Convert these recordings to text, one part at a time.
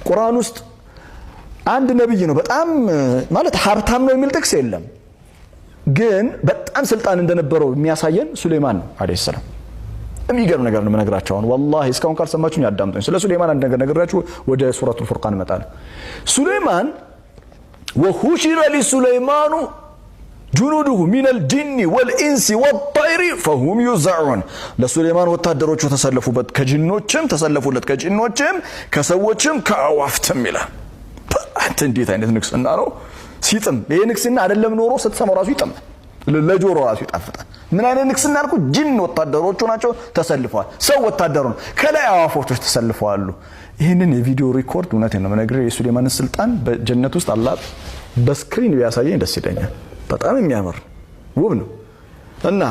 ቁርአን ውስጥ አንድ ነብይ ነው በጣም ማለት ሀብታም ነው የሚል ጥቅስ የለም ግን በጣም ስልጣን እንደነበረው የሚያሳየን ሱሌማን አለይሂ ሰላም የሚገርም ነገር ነው መነግራቸው አሁን والله እስካሁን ካልሰማችሁኝ ያዳምጡኝ ስለ ሱሌማን አንድ ነገር ነግራችሁ ወደ ሱረቱል ፉርቃን መጣለ ሱሌማን وحشر لسليمان جنوده من الجن والانس والطير فهم يوزعون ለሱሌማን ወታደሮቹ ተሰለፉበት ከጅኖችም ተሰለፉለት ከጅኖችም ከሰዎችም ከአዋፍትም ይላል አንተ እንዴት አይነት ንግስና ነው ሲጥም ይሄ ንግስና አይደለም ኖሮ ስትሰማው ራሱ ይጥም ለጆሮ ራሱ ይጣፍጣል ምን አይነት ንግስና አልኩ ጅን ወታደሮቹ ናቸው ተሰልፈዋል ሰው ወታደሩ ነው ከላይ አዋፎች ተሰልፈዋል ይሄንን የቪዲዮ ሪኮርድ እውነቴን ነው መነግሬ የሱሌማንን ስልጣን በጀነት ውስጥ አላህ በስክሪን ቢያሳየኝ ደስ ይለኛል በጣም የሚያምር ውብ ነው እና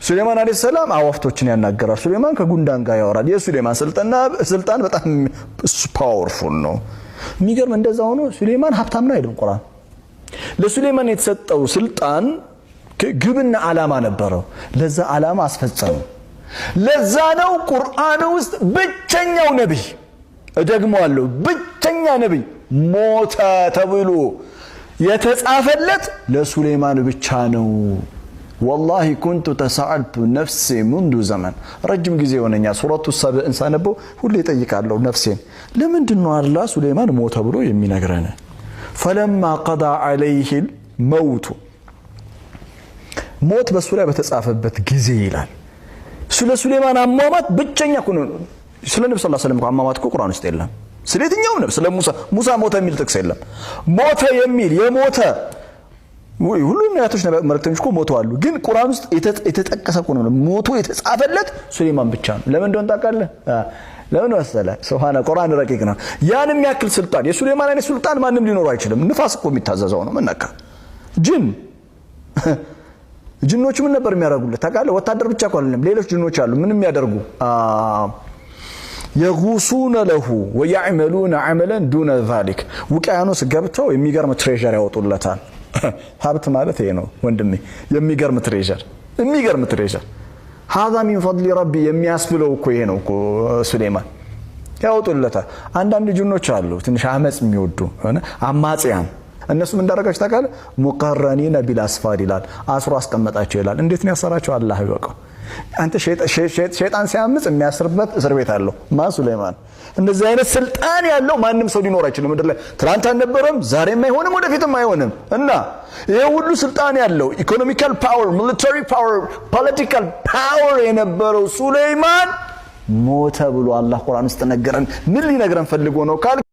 ሱሌማን አለይሂ ሰላም አዋፍቶችን ያናገራል ሱሌማን ከጉንዳን ጋር ያወራል የሱሌማን ስልጣን በጣም ፓወርፉል ነው የሚገርም እንደዛ ሆኖ ሱሌማን ሀብታም ነው አይደል ቁርአን ለሱሌማን የተሰጠው ስልጣን ግብና ዓላማ ነበረው ለዛ ዓላማ አስፈጸመ ለዛ ነው ቁርአን ውስጥ ብቸኛው ነብይ እደግመዋለሁ ብቸኛ ነብይ ሞተ ተብሎ የተጻፈለት ለሱሌማን ብቻ ነው والله كنت تساءلت نفسي منذ زمن ረጅም ጊዜ ሆነኛ ሱረቱ ሰብእ እንሳነበው ሁሌ ይጠይቃለሁ ነፍሴን ለምንድነው አላህ ሱሌማን ሞተ ብሎ የሚነግረን فلما قضى عليه الموت ሞት በሱ ላይ በተጻፈበት ጊዜ ይላል ስለ ሱሌማን አሟሟት ብቸኛ ኩኑ ስለ ነብዩ ሰለላሁ ዐለይሂ ወሰለም አሟሟት ቁርአን ውስጥ የለም ስለየትኛው ነብይ ስለ ሙሳ ሞተ የሚል ጥቅስ የለም ሞተ የሚል የሞተ ሁሉም ነቢያቶች መልእክተኞች እኮ ሞተዋል ግን ቁርአን ውስጥ የተጠቀሰ እኮ ነው ሞቱ የተጻፈለት ሱሌማን ብቻ ነው ለምን እንደሆነ ታውቃለህ ለምን ወሰለ ሱብሃነ ቁርአን ረቂቅ ነው ያንም ያክል ስልጣን የሱሌማን አይነት ስልጣን ማንም ሊኖር አይችልም ንፋስ እኮ የሚታዘዘው ነው ምንነካ ጅኖች ምን ነበር የሚያደርጉለት ታውቃለህ ወታደር ብቻ እኮ አይደለም ሌሎች ጅኖች አሉ ምንም ያደርጉ يغوصون له ويعملون عملا دون ذلك ውቅያኖስ ገብተው የሚገርም ትሬዠር ያወጡለታል ሀብት ማለት ይሄ ነው ወንድሜ የሚገርም ትሬዠር هذا من فضل ربي የሚያስብለው እኮ ይሄ ነው እኮ ሱሌማን ያወጡለታል አንዳንድ ጅኖች አሉ ትንሽ አመጽ የሚወዱ አማጽያን እነሱም እንዳረጋች ታውቃለህ ሙቀረኒና ቢልአስፋር ይላል አስሮ አስቀመጣቸው ይላል እንዴት ነው ያሰራቸው አላህ ይወቀው አንተ ሸይጣን ሲያምጽ የሚያስርበት እስር ቤት አለው ማ ሱሌማን እንደዚህ አይነት ስልጣን ያለው ማንም ሰው ሊኖር አይችልም ምድር ላይ ትናንት አልነበረም ዛሬም አይሆንም ወደፊትም አይሆንም እና ይሄ ሁሉ ስልጣን ያለው ኢኮኖሚካል ፓወር ሚሊተሪ ፓወር ፖለቲካል ፓወር የነበረው ሱሌማን ሞተ ብሎ አላህ ቁርአን ውስጥ ነገረን ምን ሊነግረን ፈልጎ ነው